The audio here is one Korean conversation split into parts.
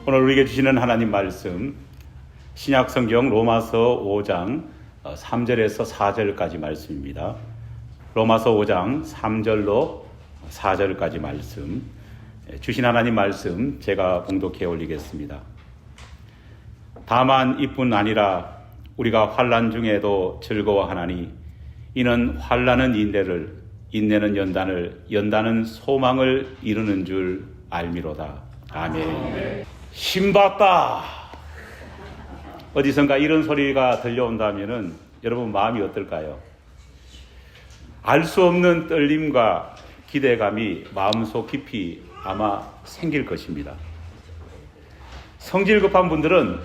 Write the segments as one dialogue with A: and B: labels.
A: 오늘 우리에게 주시는 하나님 말씀, 신약 성경 로마서 5장 3절에서 4절까지 말씀입니다. 로마서 5장 3절로 4절까지 말씀, 주신 하나님 말씀 제가 봉독해 올리겠습니다. 다만 이뿐 아니라 우리가 환난 중에도 즐거워하나니 이는 환난은 인내를, 인내는 연단을, 연단은 소망을 이루는 줄 알미로다. 아멘. 신받다. 어디선가 이런 소리가 들려온다면은 여러분 마음이 어떨까요? 알 수 없는 떨림과 기대감이 마음속 깊이 아마 생길 것입니다. 성질 급한 분들은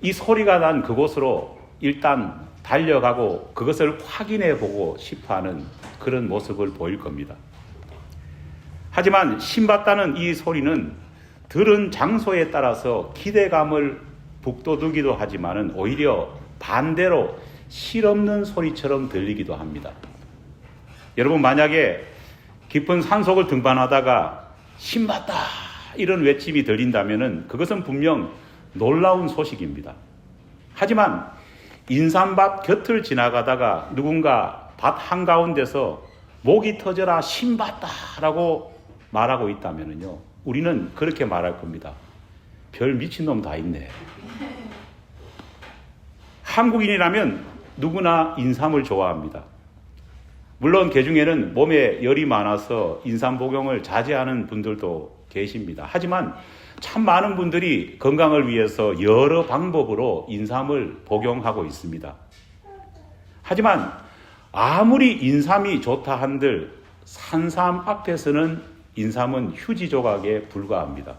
A: 이 소리가 난 그곳으로 일단 달려가고 그것을 확인해 보고 싶어하는 그런 모습을 보일 겁니다. 하지만 신받다는 이 소리는 들은 장소에 따라서 기대감을 북돋우기도 하지만은 오히려 반대로 실없는 소리처럼 들리기도 합니다. 여러분, 만약에 깊은 산속을 등반하다가 신받다 이런 외침이 들린다면은 그것은 분명 놀라운 소식입니다. 하지만 인삼밭 곁을 지나가다가 누군가 밭 한가운데서 목이 터져라 신받다라고 말하고 있다면은요, 우리는 그렇게 말할 겁니다. 별 미친놈 다 있네. 한국인이라면 누구나 인삼을 좋아합니다. 물론 그 중에는 몸에 열이 많아서 인삼 복용을 자제하는 분들도 계십니다. 하지만 참 많은 분들이 건강을 위해서 여러 방법으로 인삼을 복용하고 있습니다. 하지만 아무리 인삼이 좋다 한들 산삼 앞에서는 인삼은 휴지 조각에 불과합니다.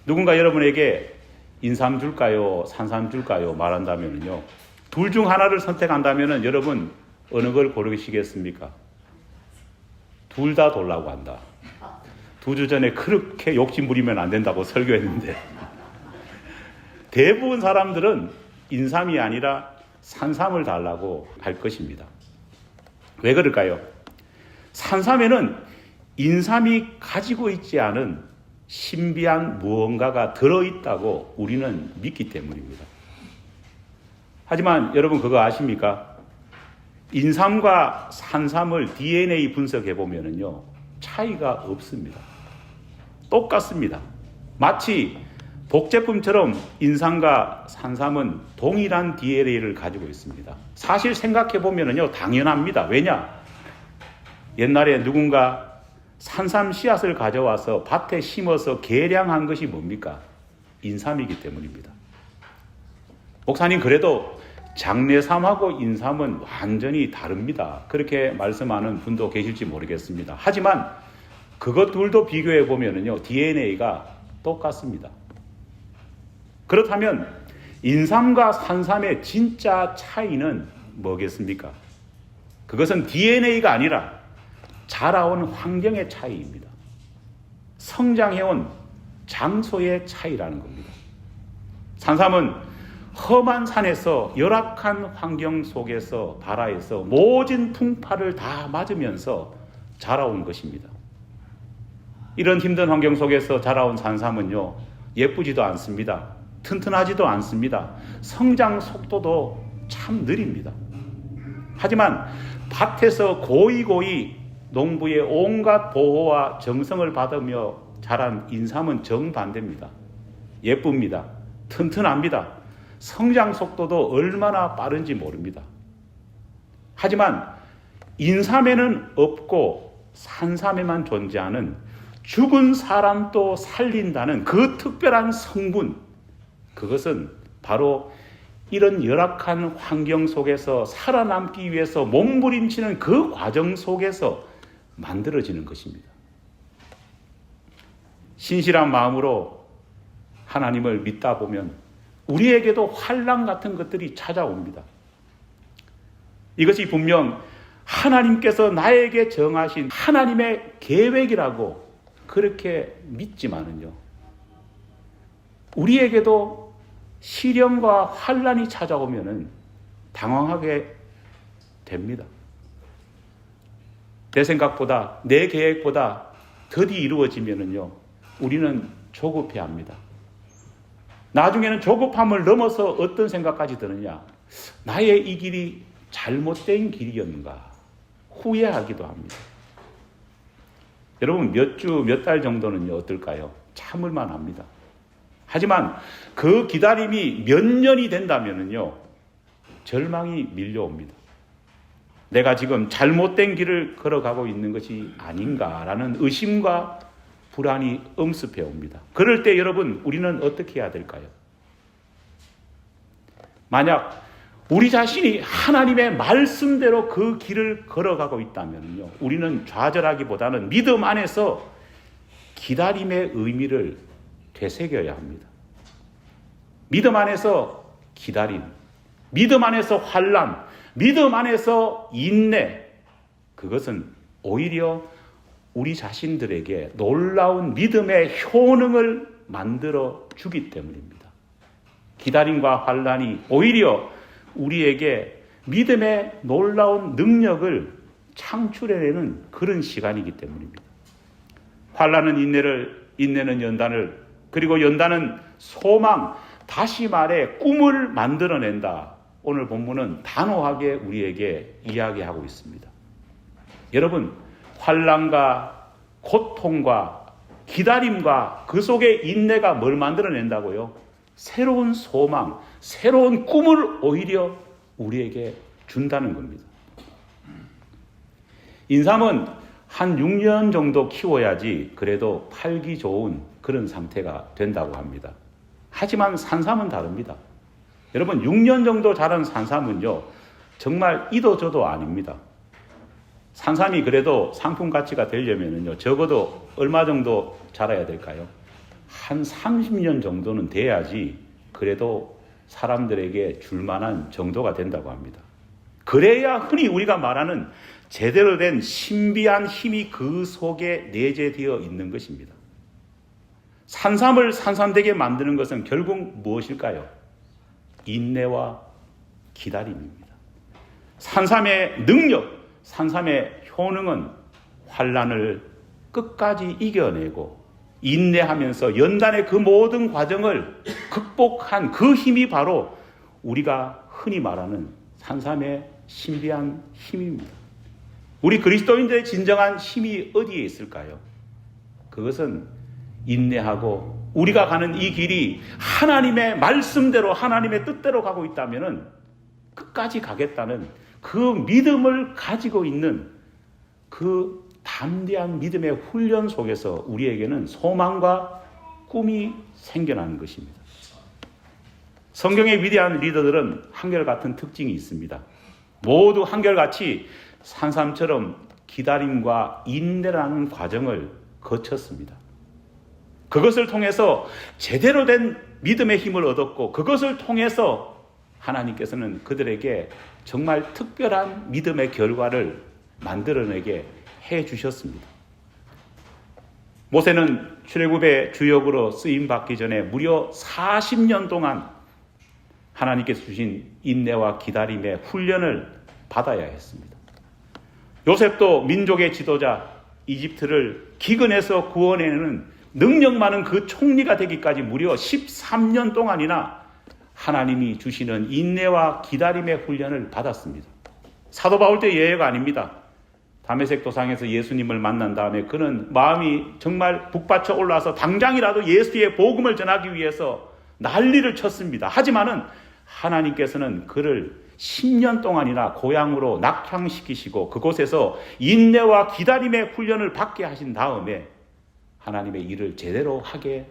A: 누군가 여러분에게 인삼 줄까요? 산삼 줄까요? 말한다면요, 둘 중 하나를 선택한다면 여러분 어느 걸 고르시겠습니까? 둘 다 돌라고 한다. 2주 전에 그렇게 욕심 부리면 안 된다고 설교했는데 대부분 사람들은 인삼이 아니라 산삼을 달라고 할 것입니다. 왜 그럴까요? 산삼에는 인삼이 가지고 있지 않은 신비한 무언가가 들어있다고 우리는 믿기 때문입니다. 하지만 여러분 그거 아십니까? 인삼과 산삼을 DNA 분석해 보면요, 차이가 없습니다. 똑같습니다. 마치 복제품처럼 인삼과 산삼은 동일한 DNA를 가지고 있습니다. 사실 생각해 보면요, 당연합니다. 왜냐? 옛날에 누군가 산삼 씨앗을 가져와서 밭에 심어서 개량한 것이 뭡니까? 인삼이기 때문입니다. 목사님, 그래도 장례삼하고 인삼은 완전히 다릅니다. 그렇게 말씀하는 분도 계실지 모르겠습니다. 하지만 그것 둘도 비교해 보면요, DNA가 똑같습니다. 그렇다면 인삼과 산삼의 진짜 차이는 뭐겠습니까? 그것은 DNA가 아니라 자라온 환경의 차이입니다. 성장해온 장소의 차이라는 겁니다. 산삼은 험한 산에서 열악한 환경 속에서 발아해서 모진 풍파를 다 맞으면서 자라온 것입니다. 이런 힘든 환경 속에서 자라온 산삼은요, 예쁘지도 않습니다. 튼튼하지도 않습니다. 성장 속도도 참 느립니다. 하지만 밭에서 고이고이 농부의 온갖 보호와 정성을 받으며 자란 인삼은 정반대입니다. 예쁩니다. 튼튼합니다. 성장 속도도 얼마나 빠른지 모릅니다. 하지만 인삼에는 없고 산삼에만 존재하는 죽은 사람도 살린다는 그 특별한 성분, 그것은 바로 이런 열악한 환경 속에서 살아남기 위해서 몸부림치는 그 과정 속에서 만들어지는 것입니다. 신실한 마음으로 하나님을 믿다 보면 우리에게도 환난 같은 것들이 찾아옵니다. 이것이 분명 하나님께서 나에게 정하신 하나님의 계획이라고 그렇게 믿지만은요, 우리에게도 시련과 환난이 찾아오면은 당황하게 됩니다. 내 생각보다, 내 계획보다 더디 이루어지면은요, 우리는 조급해합니다. 나중에는 조급함을 넘어서 어떤 생각까지 드느냐? 나의 이 길이 잘못된 길이었는가? 후회하기도 합니다. 여러분, 몇 주, 몇 달 정도는 어떨까요? 참을만 합니다. 하지만 그 기다림이 몇 년이 된다면요, 절망이 밀려옵니다. 내가 지금 잘못된 길을 걸어가고 있는 것이 아닌가라는 의심과 불안이 엄습해 옵니다. 그럴 때 여러분, 우리는 어떻게 해야 될까요? 만약 우리 자신이 하나님의 말씀대로 그 길을 걸어가고 있다면요, 우리는 좌절하기보다는 믿음 안에서 기다림의 의미를 되새겨야 합니다. 믿음 안에서 기다림, 믿음 안에서 환난, 믿음 안에서 인내, 그것은 오히려 우리 자신들에게 놀라운 믿음의 효능을 만들어 주기 때문입니다. 기다림과 환난이 오히려 우리에게 믿음의 놀라운 능력을 창출해내는 그런 시간이기 때문입니다. 환난은 인내를, 인내는 연단을, 그리고 연단은 소망, 다시 말해 꿈을 만들어낸다. 오늘 본문은 단호하게 우리에게 이야기하고 있습니다. 여러분, 환난과 고통과 기다림과 그 속에 인내가 뭘 만들어낸다고요? 새로운 소망, 새로운 꿈을 오히려 우리에게 준다는 겁니다. 인삼은 한 6년 정도 키워야지 그래도 팔기 좋은 그런 상태가 된다고 합니다. 하지만 산삼은 다릅니다. 여러분, 6년 정도 자란 산삼은요, 정말 이도 저도 아닙니다. 산삼이 그래도 상품 가치가 되려면요, 적어도 얼마 정도 자라야 될까요? 한 30년 정도는 돼야지 그래도 사람들에게 줄만한 정도가 된다고 합니다. 그래야 흔히 우리가 말하는 제대로 된 신비한 힘이 그 속에 내재되어 있는 것입니다. 산삼을 산삼되게 만드는 것은 결국 무엇일까요? 인내와 기다림입니다. 산삼의 능력, 산삼의 효능은 환난을 끝까지 이겨내고 인내하면서 연단의 그 모든 과정을 극복한 그 힘이 바로 우리가 흔히 말하는 산삼의 신비한 힘입니다. 우리 그리스도인들의 진정한 힘이 어디에 있을까요? 그것은 인내하고 우리가 가는 이 길이 하나님의 말씀대로 하나님의 뜻대로 가고 있다면 끝까지 가겠다는 그 믿음을 가지고 있는 그 담대한 믿음의 훈련 속에서 우리에게는 소망과 꿈이 생겨나는 것입니다. 성경의 위대한 리더들은 한결같은 특징이 있습니다. 모두 한결같이 산삼처럼 기다림과 인내라는 과정을 거쳤습니다. 그것을 통해서 제대로 된 믿음의 힘을 얻었고, 그것을 통해서 하나님께서는 그들에게 정말 특별한 믿음의 결과를 만들어내게 해 주셨습니다. 모세는 출애굽의 주역으로 쓰임받기 전에 무려 40년 동안 하나님께서 주신 인내와 기다림의 훈련을 받아야 했습니다. 요셉도 민족의 지도자, 이집트를 기근에서 구원해내는 능력 많은 그 총리가 되기까지 무려 13년 동안이나 하나님이 주시는 인내와 기다림의 훈련을 받았습니다. 사도 바울 때 예외가 아닙니다. 다메섹 도상에서 예수님을 만난 다음에 그는 마음이 정말 북받쳐 올라서 당장이라도 예수의 복음을 전하기 위해서 난리를 쳤습니다. 하지만은 하나님께서는 그를 10년 동안이나 고향으로 낙향시키시고 그곳에서 인내와 기다림의 훈련을 받게 하신 다음에 하나님의 일을 제대로 하게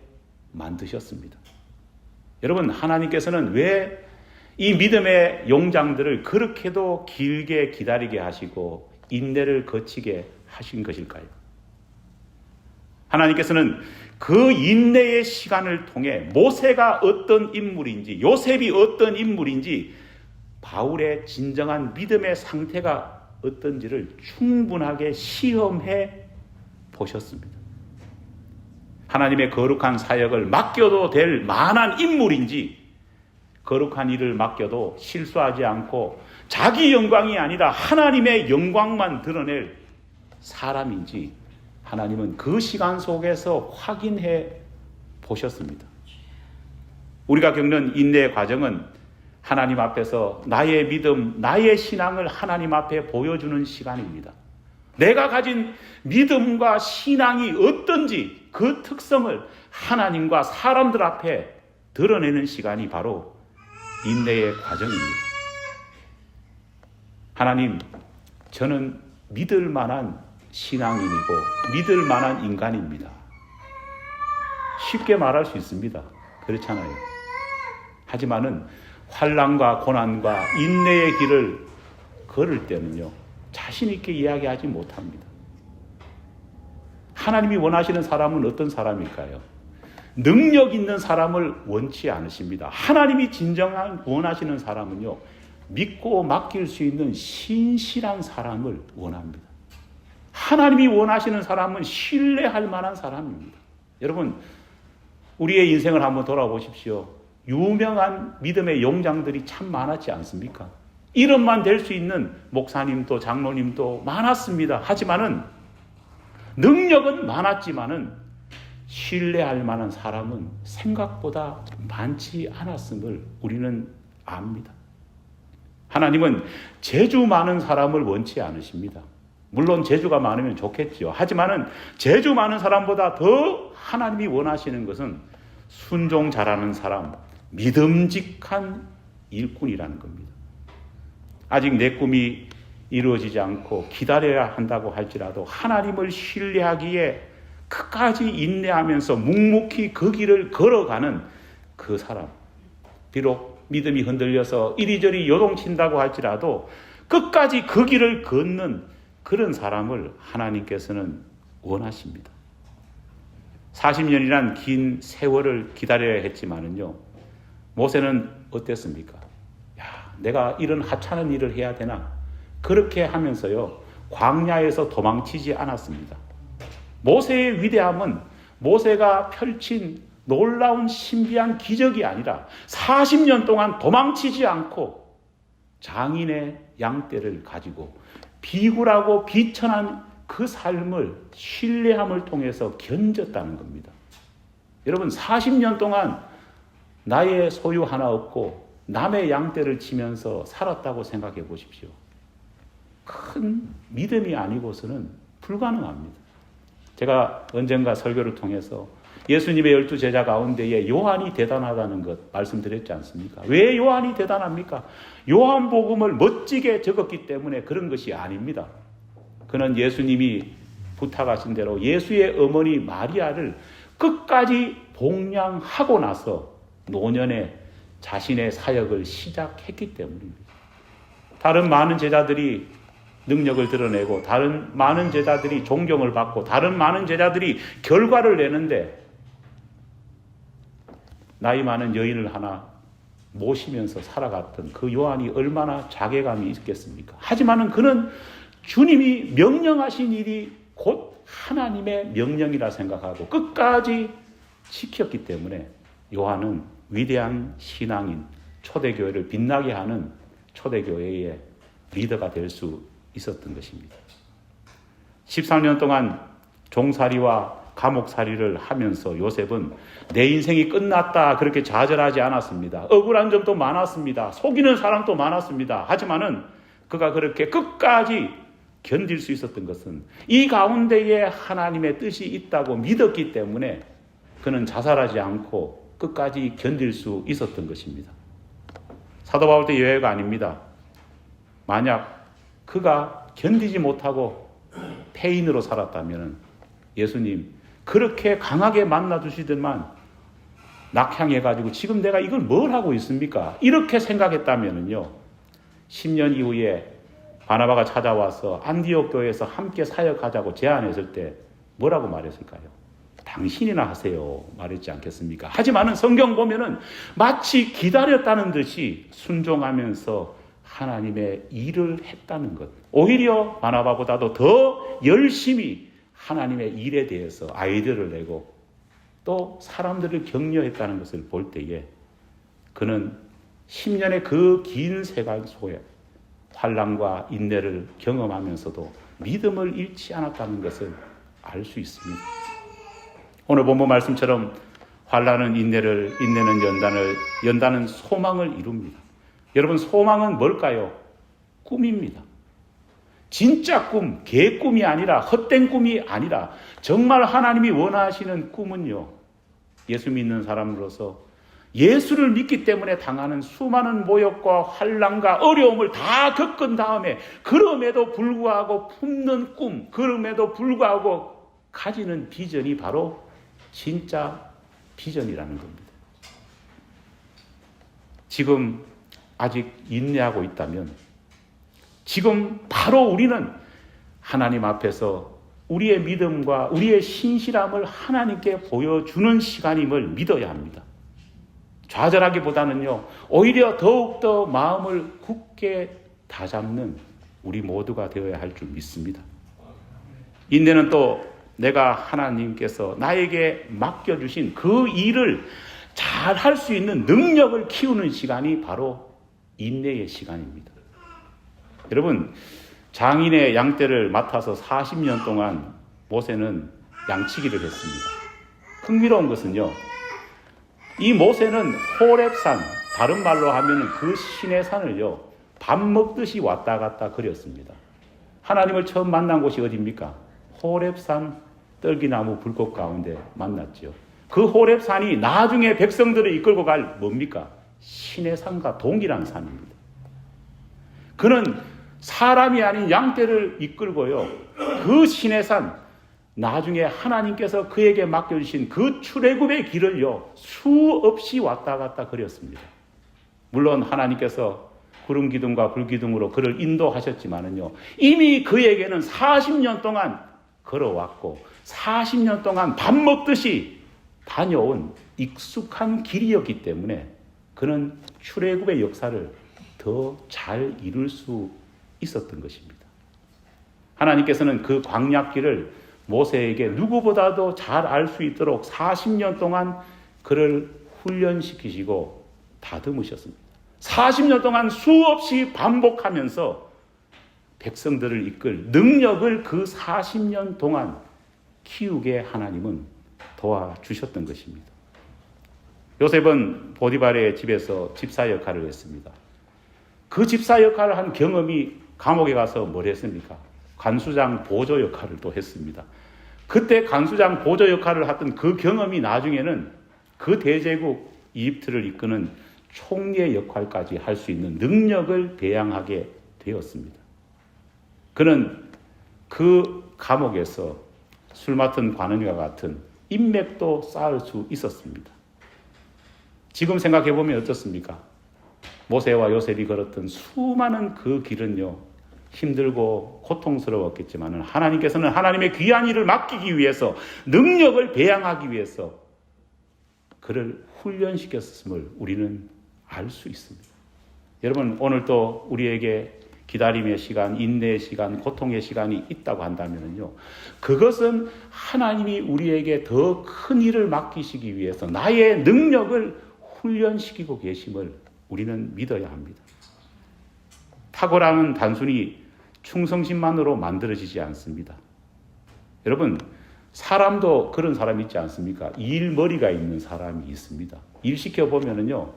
A: 만드셨습니다. 여러분, 하나님께서는 왜 이 믿음의 용장들을 그렇게도 길게 기다리게 하시고 인내를 거치게 하신 것일까요? 하나님께서는 그 인내의 시간을 통해 모세가 어떤 인물인지, 요셉이 어떤 인물인지, 바울의 진정한 믿음의 상태가 어떤지를 충분하게 시험해 보셨습니다. 하나님의 거룩한 사역을 맡겨도 될 만한 인물인지, 거룩한 일을 맡겨도 실수하지 않고 자기 영광이 아니라 하나님의 영광만 드러낼 사람인지 하나님은 그 시간 속에서 확인해 보셨습니다. 우리가 겪는 인내의 과정은 하나님 앞에서 나의 믿음, 나의 신앙을 하나님 앞에 보여주는 시간입니다. 내가 가진 믿음과 신앙이 어떤지 그 특성을 하나님과 사람들 앞에 드러내는 시간이 바로 인내의 과정입니다. 하나님, 저는 믿을 만한 신앙인이고 믿을 만한 인간입니다. 쉽게 말할 수 있습니다. 그렇잖아요. 하지만은 환난과 고난과 인내의 길을 걸을 때는요, 자신 있게 이야기하지 못합니다. 하나님이 원하시는 사람은 어떤 사람일까요? 능력 있는 사람을 원치 않으십니다. 하나님이 진정한 원하시는 사람은요, 믿고 맡길 수 있는 신실한 사람을 원합니다. 하나님이 원하시는 사람은 신뢰할 만한 사람입니다. 여러분, 우리의 인생을 한번 돌아보십시오. 유명한 믿음의 용장들이 참 많았지 않습니까? 이름만 될 수 있는 목사님도 장로님도 많았습니다. 하지만은 능력은 많았지만은 신뢰할 만한 사람은 생각보다 많지 않았음을 우리는 압니다. 하나님은 재주 많은 사람을 원치 않으십니다. 물론 재주가 많으면 좋겠죠. 하지만은 재주 많은 사람보다 더 하나님이 원하시는 것은 순종 잘하는 사람, 믿음직한 일꾼이라는 겁니다. 아직 내 꿈이 이루어지지 않고 기다려야 한다고 할지라도 하나님을 신뢰하기에 끝까지 인내하면서 묵묵히 그 길을 걸어가는 그 사람, 비록 믿음이 흔들려서 이리저리 요동친다고 할지라도 끝까지 그 길을 걷는 그런 사람을 하나님께서는 원하십니다. 40년이란 긴 세월을 기다려야 했지만은요, 모세는 어땠습니까? 내가 이런 하찮은 일을 해야 되나? 그렇게 하면서요, 광야에서 도망치지 않았습니다. 모세의 위대함은 모세가 펼친 놀라운 신비한 기적이 아니라 40년 동안 도망치지 않고 장인의 양떼를 가지고 비굴하고 비천한 그 삶을 신뢰함을 통해서 견뎠다는 겁니다. 여러분, 40년 동안 나의 소유 하나 없고 남의 양떼를 치면서 살았다고 생각해 보십시오. 큰 믿음이 아니고서는 불가능합니다. 제가 언젠가 설교를 통해서 예수님의 12제자 가운데에 요한이 대단하다는 것 말씀드렸지 않습니까? 왜 요한이 대단합니까? 요한복음을 멋지게 적었기 때문에 그런 것이 아닙니다. 그는 예수님이 부탁하신 대로 예수의 어머니 마리아를 끝까지 복양하고 나서 노년에 자신의 사역을 시작했기 때문입니다. 다른 많은 제자들이 능력을 드러내고 다른 많은 제자들이 존경을 받고 다른 많은 제자들이 결과를 내는데 나이 많은 여인을 하나 모시면서 살아갔던 그 요한이 얼마나 자괴감이 있겠습니까? 하지만은 그는 주님이 명령하신 일이 곧 하나님의 명령이라 생각하고 끝까지 지켰기 때문에 요한은 위대한 신앙인, 초대교회를 빛나게 하는 초대교회의 리더가 될 수 있었던 것입니다. 13년 동안 종살이와 감옥살이를 하면서 요셉은 내 인생이 끝났다 그렇게 좌절하지 않았습니다. 억울한 점도 많았습니다. 속이는 사람도 많았습니다. 하지만은 그가 그렇게 끝까지 견딜 수 있었던 것은 이 가운데에 하나님의 뜻이 있다고 믿었기 때문에 그는 자살하지 않고 끝까지 견딜 수 있었던 것입니다. 사도 바울 때 예외가 아닙니다. 만약 그가 견디지 못하고 폐인으로 살았다면 예수님 그렇게 강하게 만나주시더만 낙향해가지고 지금 내가 이걸 뭘 하고 있습니까? 이렇게 생각했다면요 10년 이후에 바나바가 찾아와서 안디옥 교회에서 함께 사역하자고 제안했을 때 뭐라고 말했을까요? 당신이나 하세요 말했지 않겠습니까? 하지만은 성경 보면은 마치 기다렸다는 듯이 순종하면서 하나님의 일을 했다는 것. 오히려 바나바보다도 더 열심히 하나님의 일에 대해서 아이디어를 내고 또 사람들을 격려했다는 것을 볼 때에 그는 10년의 그 긴 세간 속에 환난과 인내를 경험하면서도 믿음을 잃지 않았다는 것을 알 수 있습니다. 오늘 본문 말씀처럼 환난은 인내를, 인내는 연단을, 연단은 소망을 이룹니다. 여러분, 소망은 뭘까요? 꿈입니다. 진짜 꿈, 개꿈이 아니라, 헛된 꿈이 아니라 정말 하나님이 원하시는 꿈은요, 예수 믿는 사람으로서 예수를 믿기 때문에 당하는 수많은 모욕과 환난과 어려움을 다 겪은 다음에 그럼에도 불구하고 품는 꿈, 그럼에도 불구하고 가지는 비전이 바로 진짜 비전이라는 겁니다. 지금 아직 인내하고 있다면 지금 바로 우리는 하나님 앞에서 우리의 믿음과 우리의 신실함을 하나님께 보여주는 시간임을 믿어야 합니다. 좌절하기보다는요, 오히려 더욱더 마음을 굳게 다잡는 우리 모두가 되어야 할 줄 믿습니다. 인내는 또 내가 하나님께서 나에게 맡겨주신 그 일을 잘 할 수 있는 능력을 키우는 시간이 바로 인내의 시간입니다. 여러분, 장인의 양떼를 맡아서 40년 동안 모세는 양치기를 했습니다. 흥미로운 것은요, 이 모세는 호렙산, 다른 말로 하면 그 신의 산을요, 밥 먹듯이 왔다 갔다 그렸습니다. 하나님을 처음 만난 곳이 어디입니까? 호렙산 떨기나무 불꽃 가운데 만났죠. 그 호렙산이 나중에 백성들을 이끌고 갈 뭡니까? 신의 산과 동일한 산입니다. 그는 사람이 아닌 양떼를 이끌고요, 그 신의 산, 나중에 하나님께서 그에게 맡겨주신 그 출애굽의 길을요, 수없이 왔다 갔다 그렸습니다. 물론 하나님께서 구름 기둥과 불 기둥으로 그를 인도하셨지만은요, 이미 그에게는 40년 동안 걸어왔고 40년 동안 밥 먹듯이 다녀온 익숙한 길이었기 때문에 그는 출애굽의 역사를 더 잘 이룰 수 있었던 것입니다. 하나님께서는 그 광야길을 모세에게 누구보다도 잘 알 수 있도록 40년 동안 그를 훈련시키시고 다듬으셨습니다. 40년 동안 수없이 반복하면서 백성들을 이끌 능력을 그 40년 동안 키우게 하나님은 도와주셨던 것입니다. 요셉은 보디발의 집에서 집사 역할을 했습니다. 그 집사 역할을 한 경험이 감옥에 가서 뭘 했습니까? 간수장 보조 역할을 또 했습니다. 그때 간수장 보조 역할을 했던 그 경험이 나중에는 그 대제국 이집트를 이끄는 총리의 역할까지 할 수 있는 능력을 배양하게 되었습니다. 그는 그 감옥에서 술 맡은 관원과 같은 인맥도 쌓을 수 있었습니다. 지금 생각해 보면 어떻습니까? 모세와 요셉이 걸었던 수많은 그 길은요, 힘들고 고통스러웠겠지만 하나님께서는 하나님의 귀한 일을 맡기기 위해서, 능력을 배양하기 위해서 그를 훈련시켰음을 우리는 알 수 있습니다. 여러분, 오늘 또 우리에게 기다림의 시간, 인내의 시간, 고통의 시간이 있다고 한다면요, 그것은 하나님이 우리에게 더 큰 일을 맡기시기 위해서 나의 능력을 훈련시키고 계심을 우리는 믿어야 합니다. 탁월함은 단순히 충성심만으로 만들어지지 않습니다. 여러분, 사람도 그런 사람이 있지 않습니까? 일머리가 있는 사람이 있습니다. 일 시켜보면요,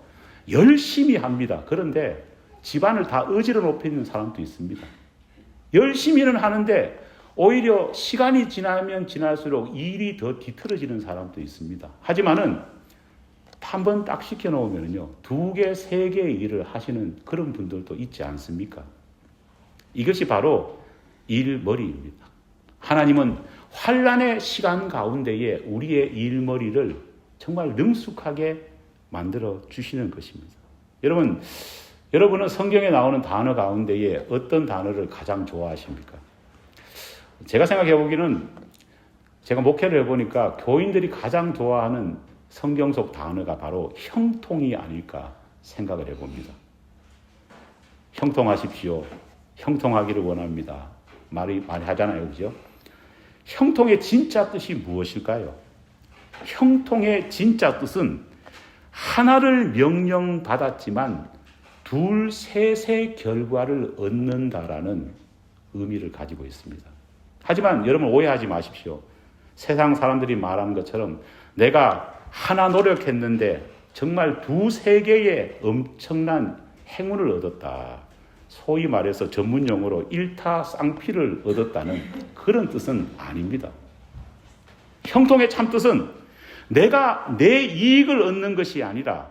A: 열심히 합니다. 그런데 집안을 다 어지러 놓히는 사람도 있습니다. 열심히는 하는데 오히려 시간이 지나면 지날수록 일이 더 뒤틀어지는 사람도 있습니다. 하지만은 한 번 딱 시켜놓으면요, 2개, 3개의 일을 하시는 그런 분들도 있지 않습니까? 이것이 바로 일머리입니다. 하나님은 환난의 시간 가운데에 우리의 일머리를 정말 능숙하게 만들어 주시는 것입니다. 여러분은 성경에 나오는 단어 가운데에 어떤 단어를 가장 좋아하십니까? 제가 생각해 보기에는, 제가 목회를 해보니까 교인들이 가장 좋아하는 성경 속 단어가 바로 형통이 아닐까 생각을 해봅니다. 형통하십시오. 형통하기를 원합니다. 많이 하잖아요. 그죠? 형통의 진짜 뜻이 무엇일까요? 형통의 진짜 뜻은 하나를 명령받았지만 2, 3의 결과를 얻는다라는 의미를 가지고 있습니다. 하지만 여러분 오해하지 마십시오. 세상 사람들이 말하는 것처럼 내가 하나 노력했는데 정말 두세 개의 엄청난 행운을 얻었다. 소위 말해서 전문 용어로 일타 쌍피를 얻었다는 그런 뜻은 아닙니다. 형통의 참 뜻은 내가 내 이익을 얻는 것이 아니라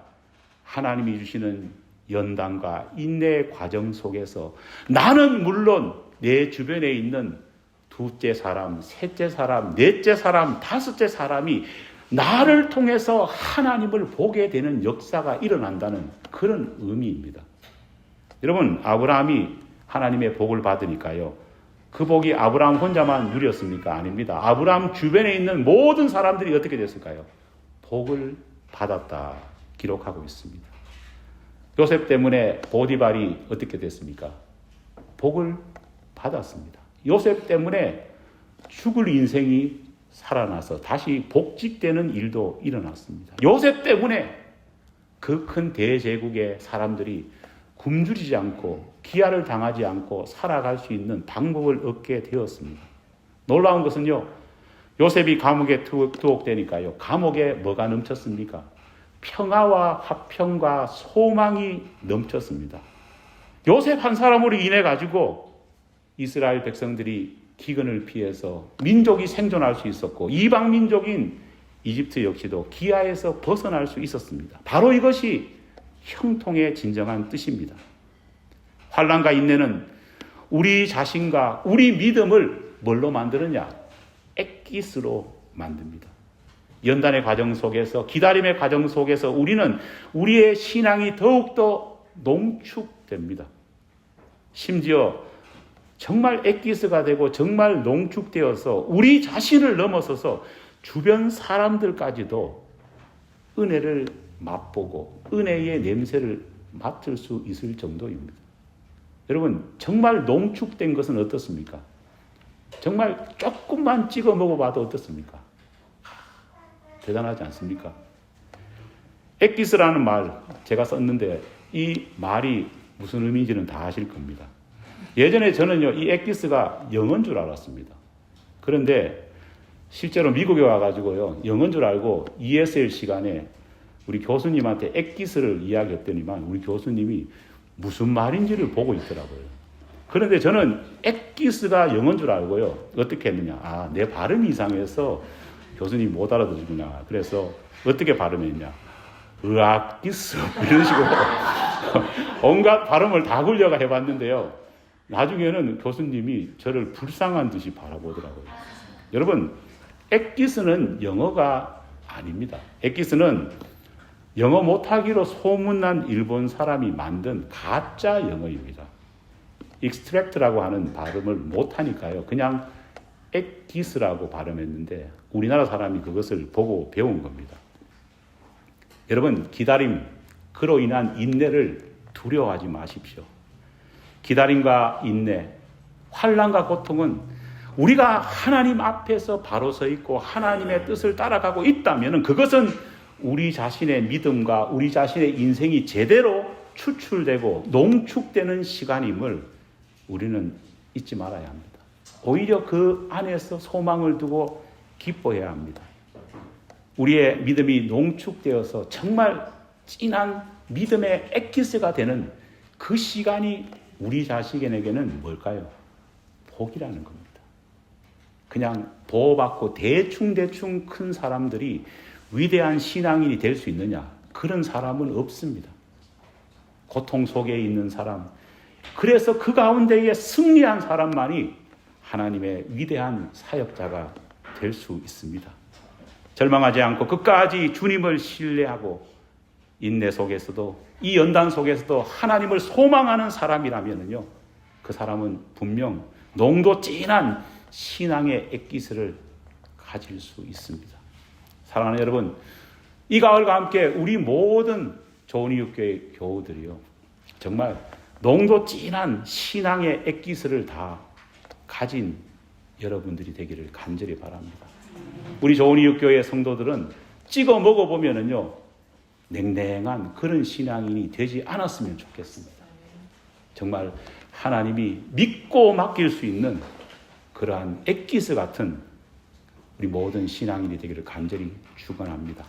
A: 하나님이 주시는 연단과 인내의 과정 속에서 나는 물론 내 주변에 있는 둘째 사람, 셋째 사람, 넷째 사람, 다섯째 사람이 나를 통해서 하나님을 보게 되는 역사가 일어난다는 그런 의미입니다. 여러분, 아브라함이 하나님의 복을 받으니까요, 그 복이 아브라함 혼자만 누렸습니까? 아닙니다. 아브라함 주변에 있는 모든 사람들이 어떻게 됐을까요? 복을 받았다 기록하고 있습니다. 요셉 때문에 보디발이 어떻게 됐습니까? 복을 받았습니다. 요셉 때문에 죽을 인생이 살아나서 다시 복직되는 일도 일어났습니다. 요셉 때문에 그 큰 대제국의 사람들이 굶주리지 않고 기아를 당하지 않고 살아갈 수 있는 방법을 얻게 되었습니다. 놀라운 것은요, 요셉이 감옥에 투옥되니까요, 감옥에 뭐가 넘쳤습니까? 평화와 화평과 소망이 넘쳤습니다. 요셉 한 사람으로 인해 가지고 이스라엘 백성들이 기근을 피해서 민족이 생존할 수 있었고 이방 민족인 이집트 역시도 기아에서 벗어날 수 있었습니다. 바로 이것이 형통의 진정한 뜻입니다. 환난과 인내는 우리 자신과 우리 믿음을 뭘로 만드느냐? 엑기스로 만듭니다. 연단의 과정 속에서, 기다림의 과정 속에서 우리는 우리의 신앙이 더욱더 농축됩니다. 심지어 정말 엑기스가 되고 정말 농축되어서 우리 자신을 넘어서서 주변 사람들까지도 은혜를 맛보고 은혜의 냄새를 맡을 수 있을 정도입니다. 여러분, 정말 농축된 것은 어떻습니까? 정말 조금만 찍어 먹어봐도 어떻습니까? 대단하지 않습니까? 엑기스라는 말 제가 썼는데 이 말이 무슨 의미인지는 다 아실 겁니다. 예전에 저는요, 이 엑기스가 영어인 줄 알았습니다. 그런데 실제로 미국에 와가지고요, 영어인 줄 알고 ESL 시간에 우리 교수님한테 엑기스를 이야기했더니만 우리 교수님이 무슨 말인지를 보고 있더라고요. 그런데 저는 엑기스가 영어인 줄 알고요, 어떻게 했느냐. 내 발음이 이상해서 교수님이 못 알아듣구나. 그래서 어떻게 발음했냐. 으악기스 이런 식으로 온갖 발음을 다 굴려가 해봤는데요. 나중에는 교수님이 저를 불쌍한 듯이 바라보더라고요. 여러분, 엑기스는 영어가 아닙니다. 엑기스는 영어 못하기로 소문난 일본 사람이 만든 가짜 영어입니다. extract라고 하는 발음을 못하니까요, 그냥 엑기스라고 발음했는데 우리나라 사람이 그것을 보고 배운 겁니다. 여러분, 기다림, 그로 인한 인내를 두려워하지 마십시오. 기다림과 인내, 환난과 고통은 우리가 하나님 앞에서 바로 서 있고 하나님의 뜻을 따라가고 있다면 그것은 우리 자신의 믿음과 우리 자신의 인생이 제대로 추출되고 농축되는 시간임을 우리는 잊지 말아야 합니다. 오히려 그 안에서 소망을 두고 기뻐해야 합니다. 우리의 믿음이 농축되어서 정말 진한 믿음의 엑기스가 되는 그 시간이 우리 자신에게는 뭘까요? 복이라는 겁니다. 그냥 보호받고 대충 큰 사람들이 위대한 신앙인이 될 수 있느냐? 그런 사람은 없습니다. 고통 속에 있는 사람, 그래서 그 가운데에 승리한 사람만이 하나님의 위대한 사역자가 될 수 있습니다. 절망하지 않고 끝까지 주님을 신뢰하고 인내 속에서도, 이 연단 속에서도 하나님을 소망하는 사람이라면요, 그 사람은 분명 농도 진한 신앙의 엑기스를 가질 수 있습니다. 사랑하는 여러분, 이 가을과 함께 우리 모든 좋은이웃교회 교우들이요, 정말 농도 진한 신앙의 엑기스를 다 가진 여러분들이 되기를 간절히 바랍니다. 우리 좋은이웃교회 성도들은 찍어 먹어보면은요, 냉랭한 그런 신앙인이 되지 않았으면 좋겠습니다. 정말 하나님이 믿고 맡길 수 있는 그러한 엑기스 같은 우리 모든 신앙인이 되기를 간절히 축원합니다.